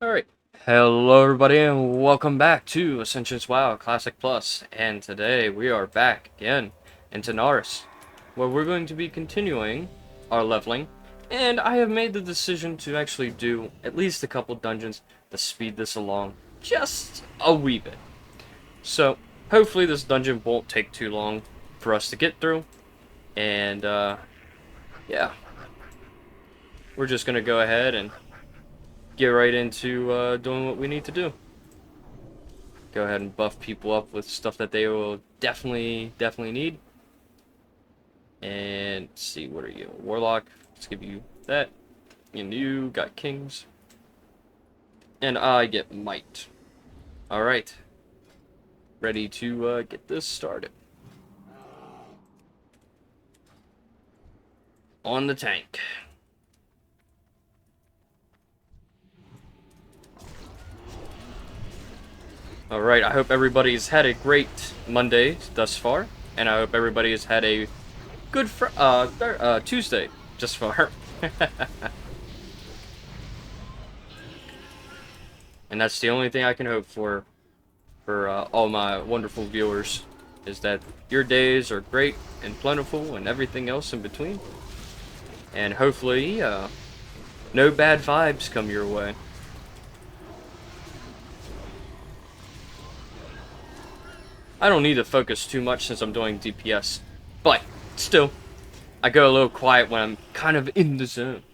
Alright, hello everybody and welcome back to Ascension WoW Classic Plus, and today we are back again in Tanaris, where we're going to be continuing our leveling, and I have made the decision to actually do at least a couple dungeons to speed this along just a wee bit. So, hopefully this dungeon won't take too long for us to get through, and yeah, we're just going to go ahead and get right into doing what we need to do. Go ahead and buff people up with stuff that they will definitely need. And let's see, what are you? Warlock. Let's give you that. And you got kings. And I get might. Alright. Ready to get this started. On the tank. Alright, I hope everybody's had a great Monday thus far. And I hope everybody has had a good Tuesday just far. And that's the only thing I can hope for all my wonderful viewers, is that your days are great and plentiful and everything else in between. And hopefully, no bad vibes come your way. I don't need to focus too much since I'm doing DPS, but still, I go a little quiet when I'm kind of in the zone.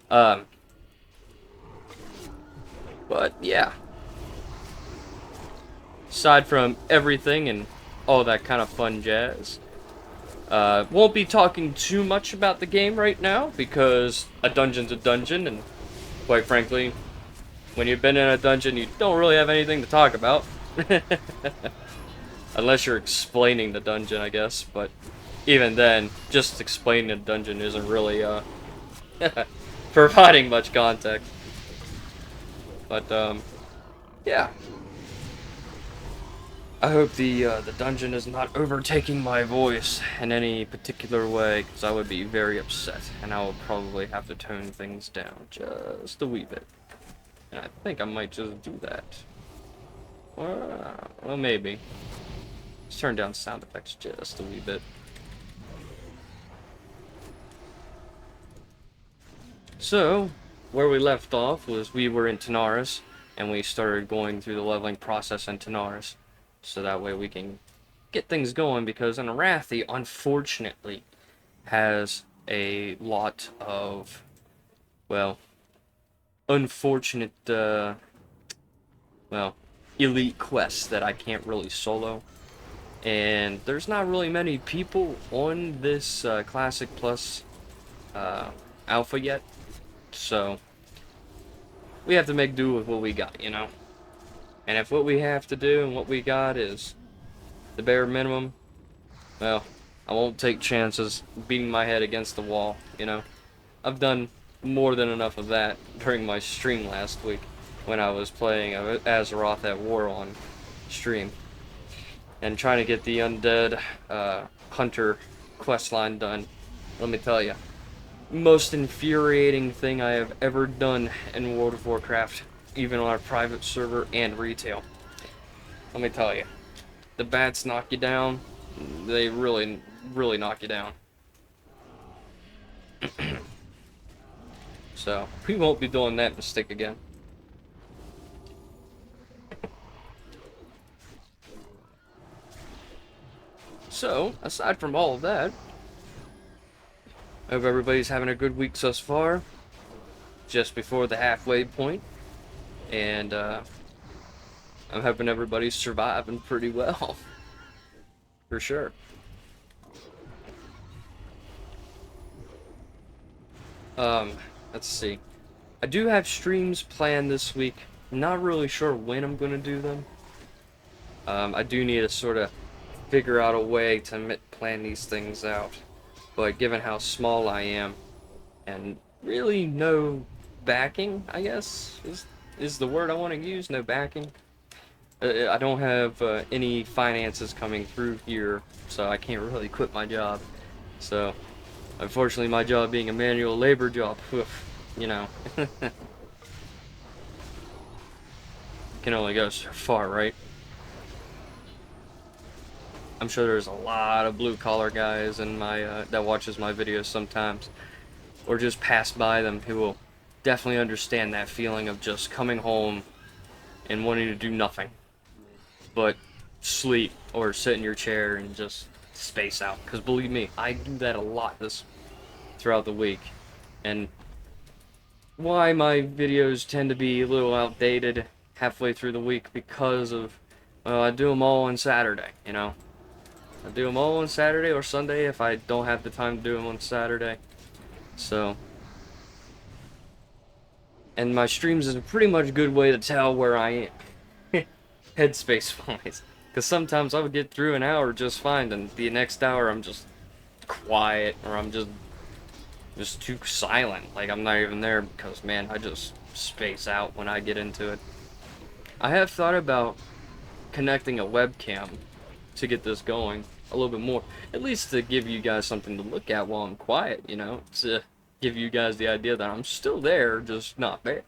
But yeah. Aside from everything and all that kind of fun jazz, won't be talking too much about the game right now because a dungeon's a dungeon, and quite frankly, when you've been in a dungeon, you don't really have anything to talk about. Unless you're explaining the dungeon, I guess, but even then, just explaining the dungeon isn't really, providing much context. But, yeah. I hope the dungeon is not overtaking my voice in any particular way, because I would be very upset, and I will probably have to tone things down just a wee bit. And I think I might just do that. Well, maybe. Let's turn down sound effects just a wee bit. So, where we left off was we were in Tanaris, and we started going through the leveling process in Tanaris. So that way we can get things going, because Arathi, unfortunately, has a lot of, well, unfortunate, well, elite quests that I can't really solo. And there's not really many people on this Classic Plus alpha yet, so we have to make do with what we got, you know? And if what we have to do and what we got is the bare minimum, well, I won't take chances beating my head against the wall, you know? I've done more than enough of that during my stream last week when I was playing Azeroth at War on stream and trying to get the undead hunter questline done. Let me tell you, most infuriating thing I have ever done in World of Warcraft, even on a private server and retail. Let me tell you, the bats knock you down. They really knock you down. So we won't be doing that mistake again. So, aside from all of that, I hope everybody's having a good week thus far, just before the halfway point, and I'm hoping everybody's surviving pretty well, for sure. Let's see. I do have streams planned this week. I'm not really sure when I'm going to do them. I do need to sort of figure out a way to plan these things out. But given how small I am, and really no backing, I guess, is the word I want to use, no backing. I don't have any finances coming through here, so I can't really quit my job. So, unfortunately, my job being a manual labor job, you know. can only go so far, right? I'm sure there's a lot of blue collar guys in my that watches my videos sometimes, or just pass by them, who will definitely understand that feeling of just coming home and wanting to do nothing but sleep or sit in your chair and just space out. Because believe me, I do that a lot throughout the week, and why my videos tend to be a little outdated halfway through the week, because of, well, I do them all on Saturday, you know. I do them all on Saturday or Sunday if I don't have the time to do them on Saturday. So, and my streams is a pretty much good way to tell where I am, headspace wise. Because sometimes I would get through an hour just fine, and the next hour I'm just quiet, or I'm just too silent. Like I'm not even there, because man, I just space out when I get into it. I have thought about connecting a webcam to get this going a little bit more, at least to give you guys something to look at while I'm quiet, you know, to give you guys the idea that I'm still there, just not there.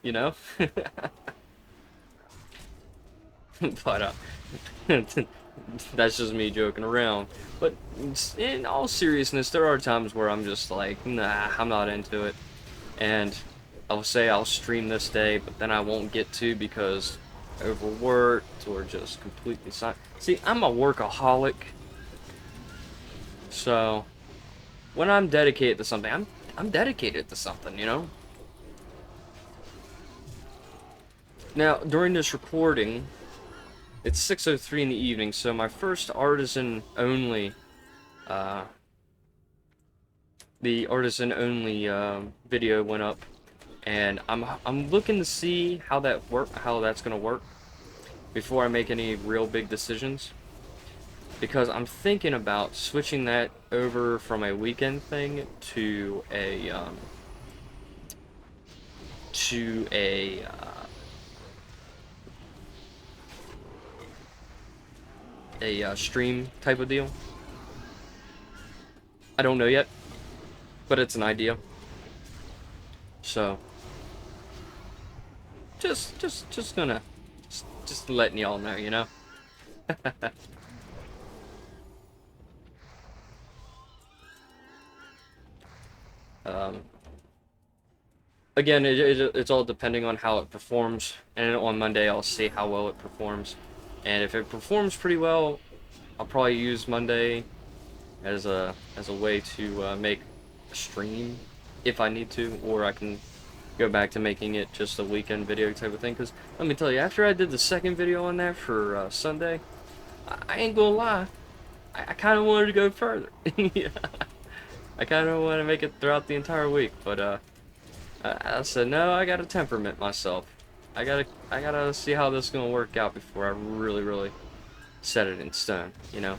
You know. But that's just me joking around. But in all seriousness, there are times where I'm just like, nah, I'm not into it, and I'll say I'll stream this day, but then I won't get to because overworked or just completely silent. See, I'm a workaholic, so when I'm dedicated to something, I'm dedicated to something, you know. Now, during this recording, it's 6:03 in the evening, so my first artisan only, the artisan only video went up, and I'm looking to see how that's gonna work before I make any real big decisions, because I'm thinking about switching that over from a weekend thing to a to a stream type of deal. I don't know yet, but it's an idea. So just gonna just letting y'all know, you know. um, Again, it's all depending on how it performs, and on Monday I'll see how well it performs, and if it performs pretty well, I'll probably use Monday as a way to make a stream if I need to, or I can go back to making it just a weekend video type of thing. Because let me tell you, after I did the second video on that for Sunday, I ain't gonna lie, I kind of wanted to go further. Yeah. I kind of want to make it throughout the entire week, but I said no. I gotta temperament myself. I gotta see how this is gonna work out before I really set it in stone, you know.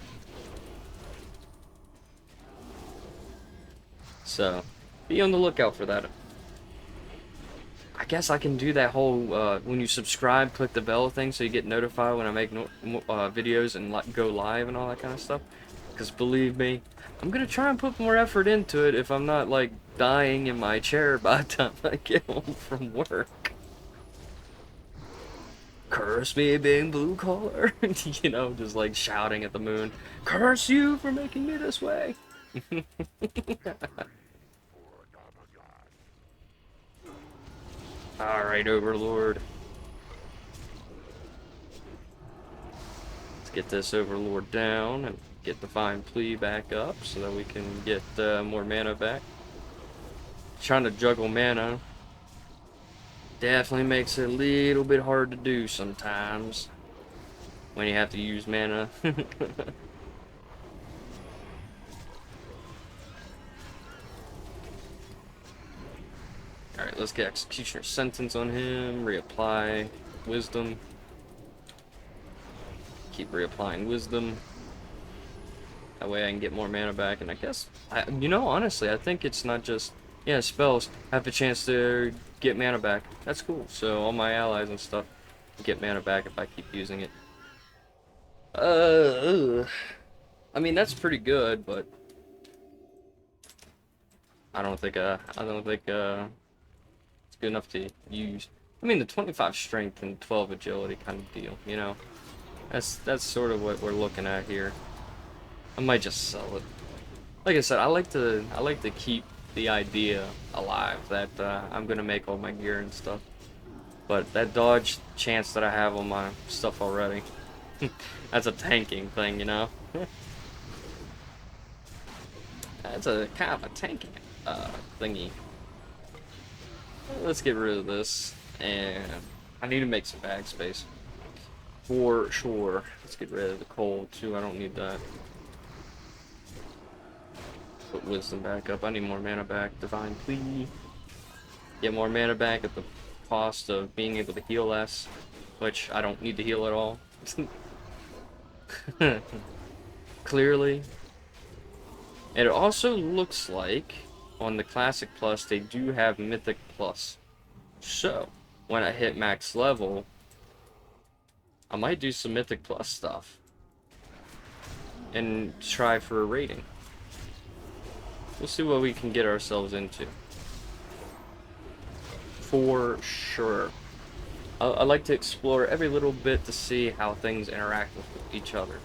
So be on the lookout for that. I guess I can do that whole when you subscribe, click the bell thing so you get notified when I make videos and go live and all that kind of stuff. Because believe me, I'm gonna try and put more effort into it if I'm not like dying in my chair by the time I get home from work. Curse me, being blue collar. You know, just like shouting at the moon. Curse you for making me this way. Alright, Overlord. Let's get this Overlord down and get Divine Plea back up so that we can get more mana back. Trying to juggle mana definitely makes it a little bit hard to do sometimes when you have to use mana. Alright, let's get Executioner's Sentence on him, reapply Wisdom. Keep reapplying Wisdom. That way I can get more mana back, and I guess, you know, honestly, I think it's not just, yeah, spells have a chance to get mana back. That's cool. So all my allies and stuff get mana back if I keep using it. I mean, that's pretty good, but I don't think it's good enough to use. I mean, the 25 strength and 12 agility kind of deal, you know? That's sort of what we're looking at here. I might just sell it. Like I said, I like to keep the idea alive that I'm gonna make all my gear and stuff. But that dodge chance that I have on my stuff already, that's a tanking thing, you know? That's a kind of a tanking thingy. Let's get rid of this, and I need to make some bag space. For sure. Let's get rid of the coal, too. I don't need that. Put wisdom back up. I need more mana back. Divine plea. Get more mana back at the cost of being able to heal less, which I don't need to heal at all. Clearly. It also looks like on the Classic Plus they do have Mythic Plus. So, when I hit max level, I might do some Mythic Plus stuff and try for a rating. We'll see what we can get ourselves into. For sure. I like to explore every little bit to see how things interact with each other.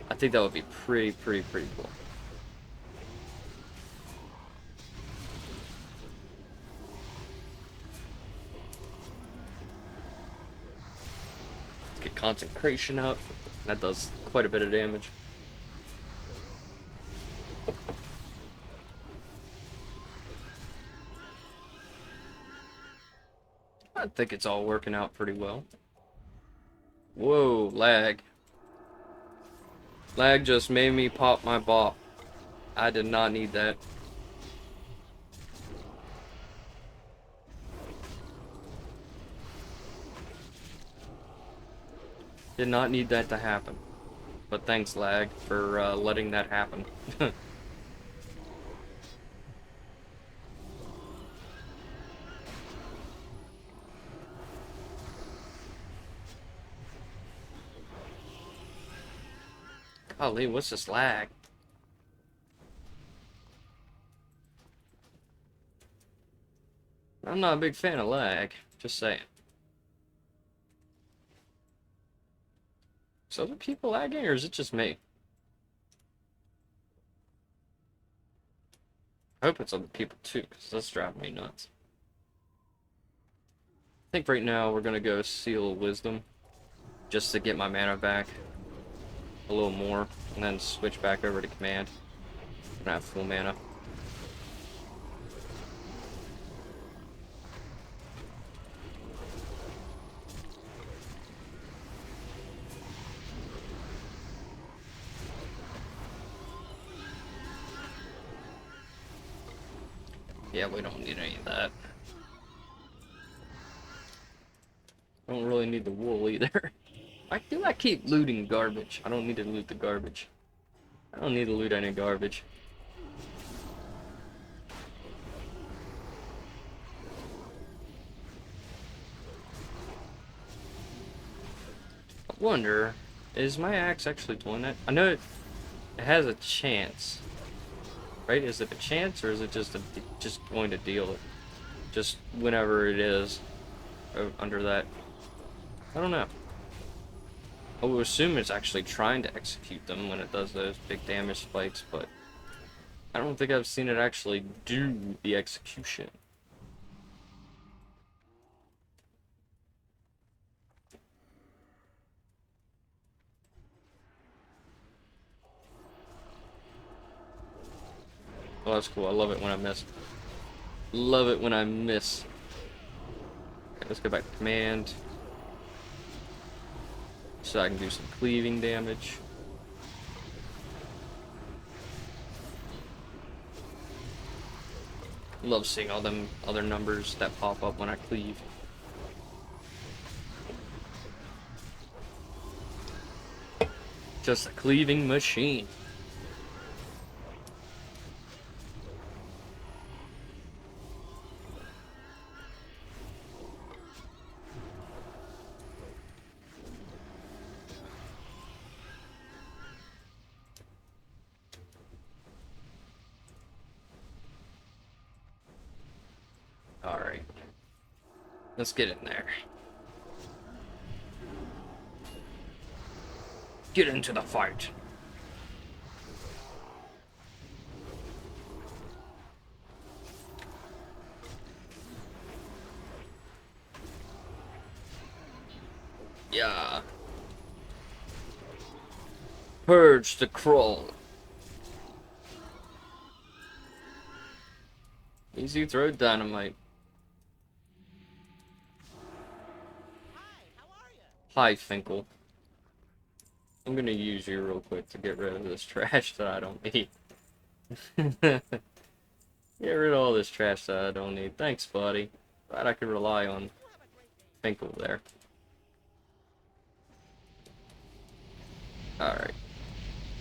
I think that would be pretty cool. Let's get concentration up. That does quite a bit of damage. I think it's all working out pretty well. Whoa, lag. Lag just made me pop my bop. I did not need that. Did not need that to happen. But thanks, lag, for letting that happen. Golly, what's this lag? I'm not a big fan of lag, just saying. So other people lagging, or is it just me? I hope it's other people too, because that's driving me nuts. I think right now we're gonna go Seal of Wisdom, just to get my mana back a little more, and then switch back over to Command. I'm gonna have full mana. Yeah, we don't need any of that. Don't really need the wool either. Why do I keep looting garbage? I don't need to loot the garbage. I don't need to loot any garbage. I wonder, is my axe actually doing that? I know it has a chance. Right? Is it a chance, or is it just going to deal it? Just whenever it is under that. I don't know. I would assume it's actually trying to execute them when it does those big damage spikes, but I don't think I've seen it actually do the execution. Oh, that's cool. I love it when I miss. Love it when I miss. Okay, let's go back to command. So I can do some cleaving damage. Love seeing all them other numbers that pop up when I cleave. Just a cleaving machine. Alright. Let's get in there. Get into the fight. Yeah. Purge the Krul. Easy throw dynamite. Hi, Finkel. I'm gonna use you real quick to get rid of this trash that I don't need. Get rid of all this trash that I don't need. Thanks, buddy. Glad I could rely on Finkel there. Alright.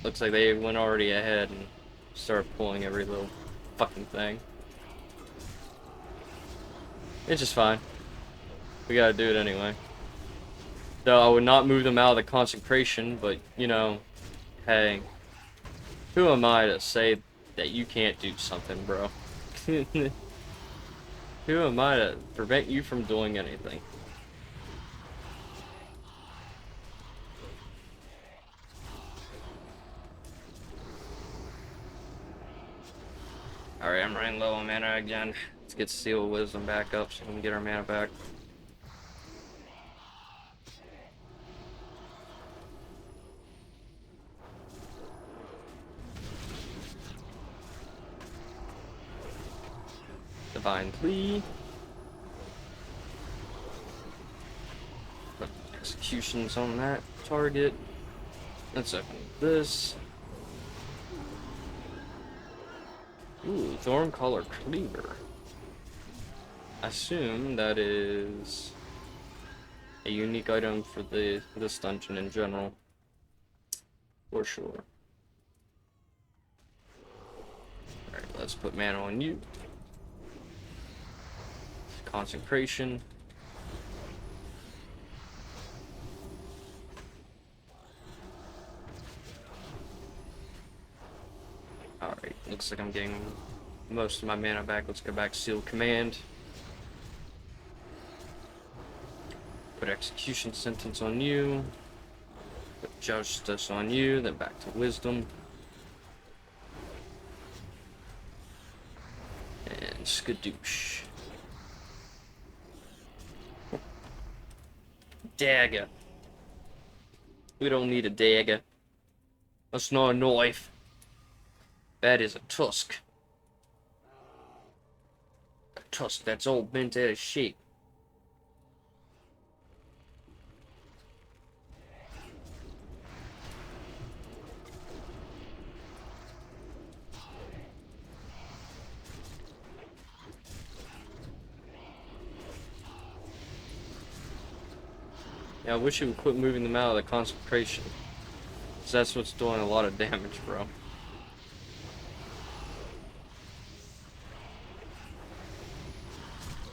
Looks like they went already ahead and started pulling every little fucking thing. It's just fine. We gotta do it anyway. Though I would not move them out of the consecration, but, you know, hey. Who am I to say that you can't do something, bro? Who am I to prevent you from doing anything? Alright, I'm running low on mana again. Let's get Seal Wisdom back up so we can get our mana back. Divine Plea. Put executions on that target. Let's open this. Ooh, Thorncaller Cleaver. I assume that is a unique item for this dungeon in general. For sure. Alright, let's put mana on you. Consecration. Alright, looks like I'm getting most of my mana back. Let's go back to Seal Command. Put Execution Sentence on you. Put Justice on you, then back to Wisdom. And Skadoosh. Dagger. We don't need a dagger. That's not a knife. That is a tusk. A tusk that's all bent out of shape. Yeah, I wish it would quit moving them out of the consecration. Because that's what's doing a lot of damage, bro.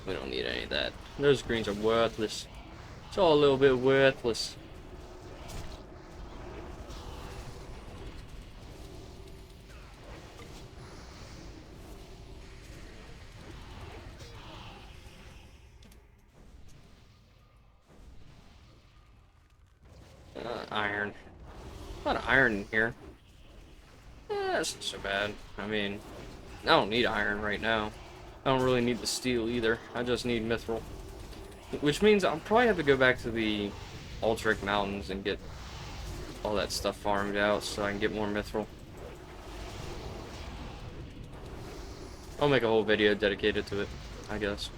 We don't need any of that. Those greens are worthless. It's all a little bit worthless. Iron. A lot of iron in here. That's not so bad. I mean, I don't need iron right now. I don't really need the steel either. I just need mithril. Which means I'll probably have to go back to the Ultric Mountains and get all that stuff farmed out so I can get more mithril. I'll make a whole video dedicated to it, I guess.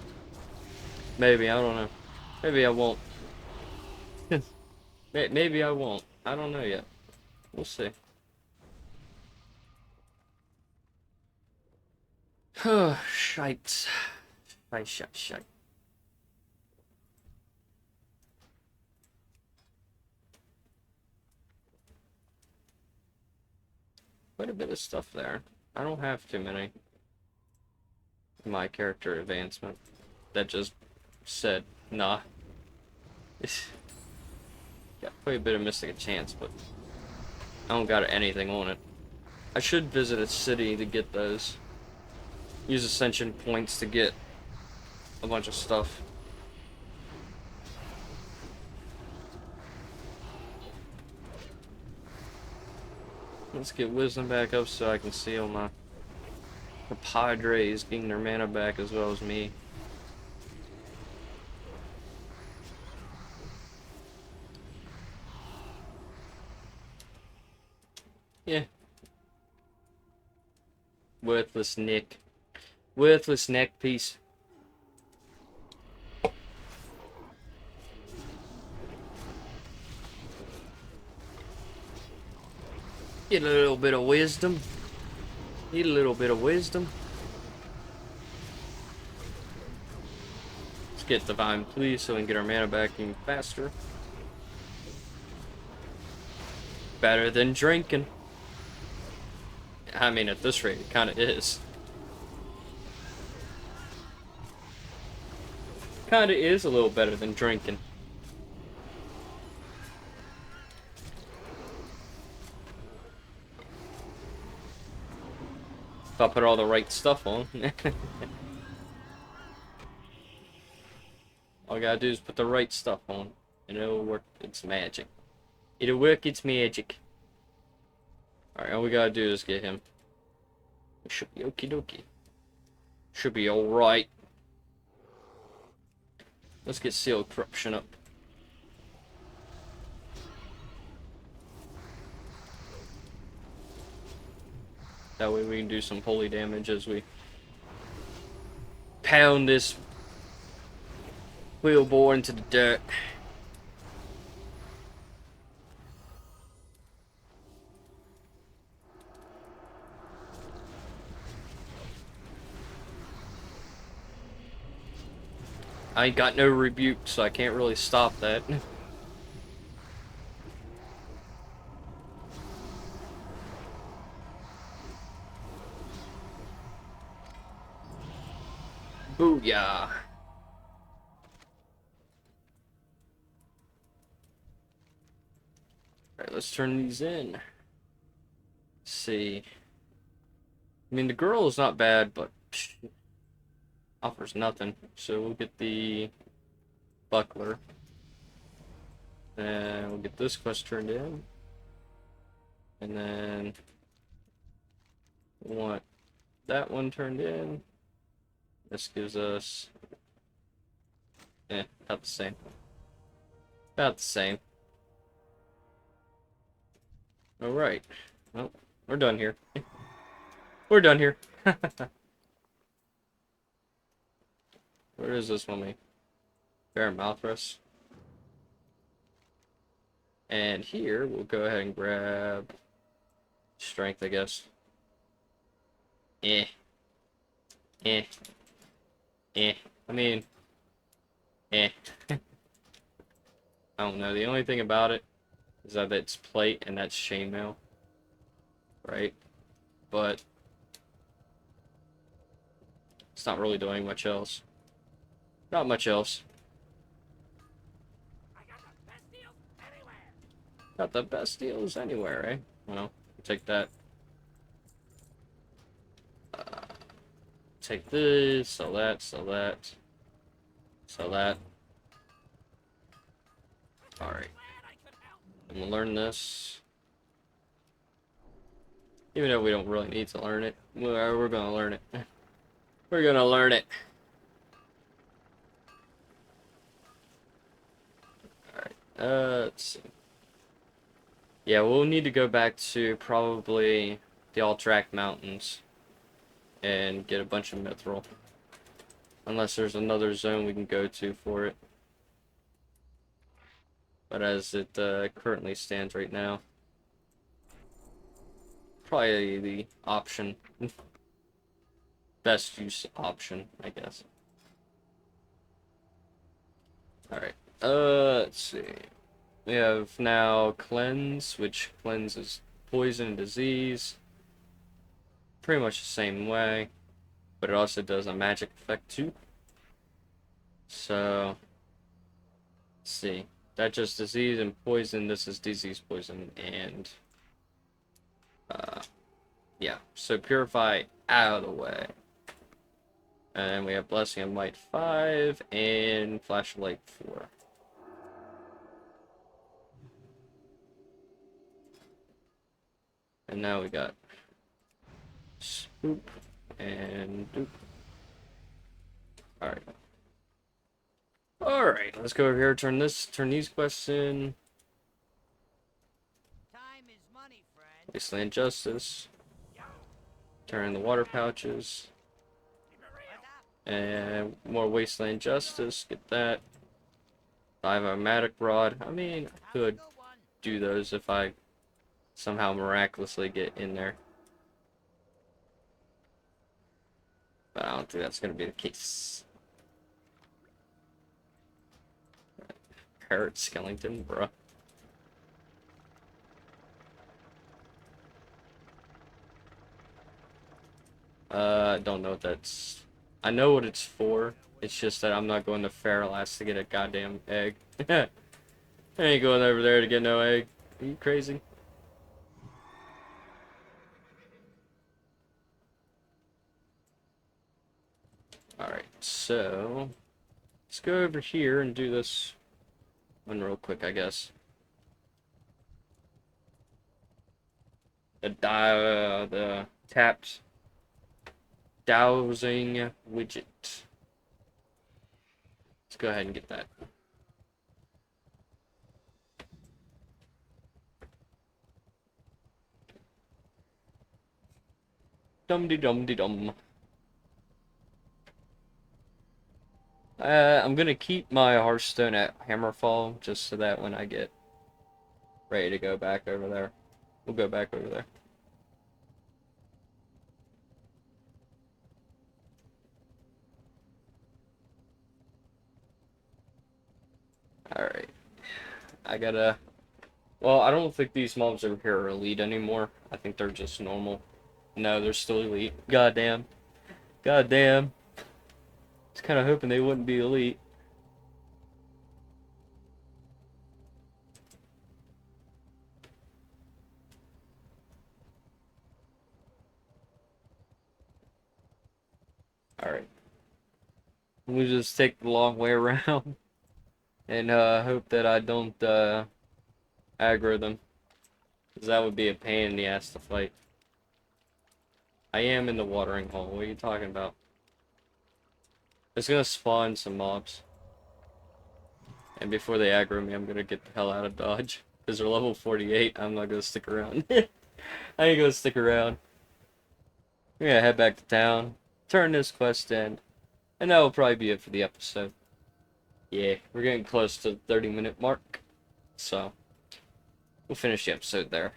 Maybe, I don't know. Maybe I won't. Maybe I won't. I don't know yet. We'll see. Shite. Shite. Quite a bit of stuff there. I don't have too many. My character advancement. That just said, nah. Got quite a bit of missing a chance, but I don't got anything on it. I should visit a city to get those. Use Ascension points to get a bunch of stuff. Let's get wisdom back up so I can see all my Padres getting their mana back as well as me. Yeah. Worthless Nick. Worthless neck piece. Get a little bit of wisdom. Need a little bit of wisdom. Let's get Divine Please so we can get our mana back even faster. Better than drinking. I mean, at this rate, it kind of is. Kind of is a little better than drinking. If I put all the right stuff on. All I gotta do is put the right stuff on, and it'll work. It's magic. It'll work. It's magic. Alright, all we gotta do is get him. It should be okie dokie. Should be alright. Let's get Sealed Corruption up. That way we can do some holy damage as we pound this wheelbore into the dirt. I ain't got no rebuke, so I can't really stop that. Booyah. Alright, let's turn these in. Let's see. I mean, the girl is not bad, but offers nothing. So we'll get the buckler. And we'll get this quest turned in. And then we want that one turned in. This gives us about the same. About the same. Alright. Well, we're done here. We're done here. Where is this mummy? Bear mouth rest. And here, we'll go ahead and grab strength, I guess. I mean, I don't know. The only thing about it is that it's plate and that's chainmail. Right? But it's not really doing much else. Not much else. Got the best deals anywhere, eh? Well, I'll take that. Take this, sell that, sell that, sell that. Alright. I'm gonna learn this. Even though we don't really need to learn it, we're gonna learn it. We're gonna learn it. Alright, let's see. Yeah, we'll need to go back to probably the Alterac Mountains and get a bunch of mithril. Unless there's another zone we can go to for it. But as it currently stands right now, probably the option, best use option, I guess. Alright, let's see. We have now Cleanse, which cleanses poison and disease. Pretty much the same way, but it also does a magic effect too. So, let's see. That's just disease and poison. This is disease, poison, and yeah. So purify out of the way. And we have Blessing of Might 5 and Flashlight 4. And now we got Swoop and Doop. Alright. Alright, let's go over here, turn these quests in. Time is money, friend. Wasteland Justice. Turn in the water pouches. And more Wasteland Justice, get that. 5 Automatic Rod. I mean, I could do those if I somehow miraculously get in there. But I don't think that's going to be the case. Parrot Skellington, bruh. I don't know what that's... I know what it's for. It's just that I'm not going to Feralast to get a goddamn egg. I ain't going over there to get no egg. Are you crazy? Alright, so... let's go over here and do this one real quick, I guess. The tapped dowsing widget. Let's go ahead and get that. Dum-de-dum-de-dum. I'm gonna keep my Hearthstone at Hammerfall just so that when I get ready to go back over there, we'll go back over there. Alright. I gotta... well, I don't think these mobs over here are elite anymore. I think they're just normal. No, they're still elite. Goddamn. Goddamn. I was kind of hoping they wouldn't be elite. Alright. We'll just take the long way around. And hope that I don't aggro them. Because that would be a pain in the ass to fight. I am in the watering hole. What are you talking about? It's gonna spawn some mobs. And before they aggro me, I'm gonna get the hell out of Dodge. Because they're level 48, I'm not gonna stick around. I ain't gonna stick around. We're gonna head back to town, turn this quest in, and that will probably be it for the episode. Yeah, we're getting close to the 30-minute mark, so we'll finish the episode there.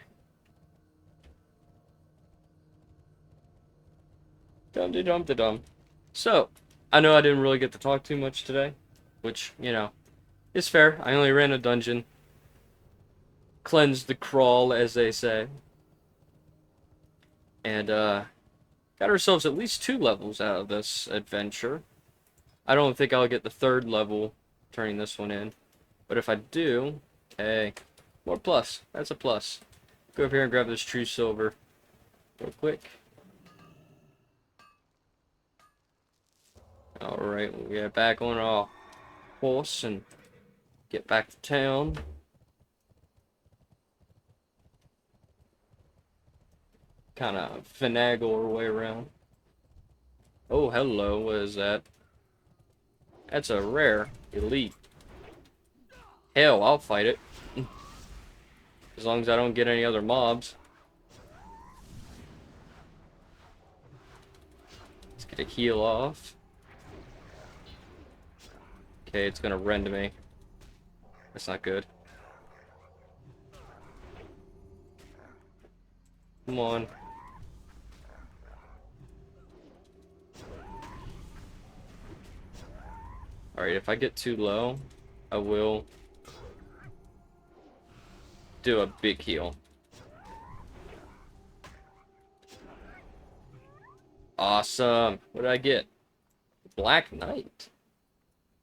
Dum-de-dum-de-dum. So, I know I didn't really get to talk too much today, which, you know, is fair. I only ran a dungeon. Cleansed the crawl, as they say. And, got ourselves at least 2 levels out of this adventure. I don't think I'll get the 3rd level turning this one in. But if I do, hey, more plus. That's a plus. Go over here and grab this true silver real quick. Alright, we'll get back on our horse and get back to town. Kind of finagle our way around. Oh, hello, what is that? That's a rare elite. Hell, I'll fight it. As long as I don't get any other mobs. Let's get a heal off. Okay, it's gonna rend me. That's not good. Come on. Alright, if I get too low, I will do a big heal. Awesome. What did I get? Black Knight.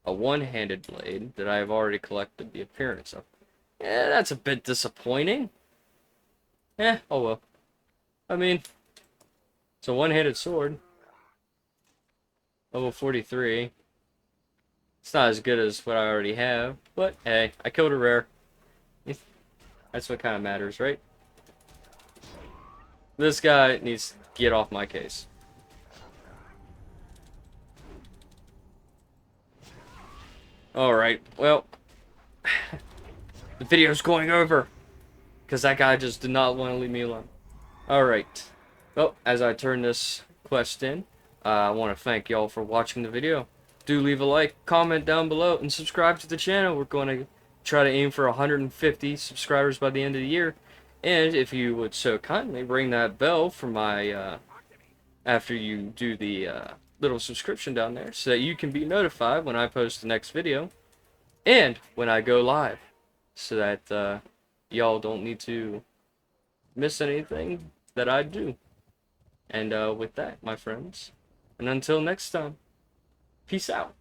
A one-handed blade that I have already collected the appearance of. Yeah, that's a bit disappointing. Eh, oh well. I mean, it's a one-handed sword. Level 43. It's not as good as what I already have, but hey, I killed a rare. That's what kind of matters, right? This guy needs to get off my case. Alright, well, the video's going over because that guy just did not want to leave me alone. Alright, well, as I turn this quest in, I want to thank y'all for watching the video. Do leave a like, comment down below, and subscribe to the channel. We're going to try to aim for 150 subscribers by the end of the year. And if you would so kindly ring that bell for my, after you do the little subscription down there, so that you can be notified when I post the next video and when I go live, so that y'all don't need to miss anything that I do. And with that, my friends, and until next time, peace out.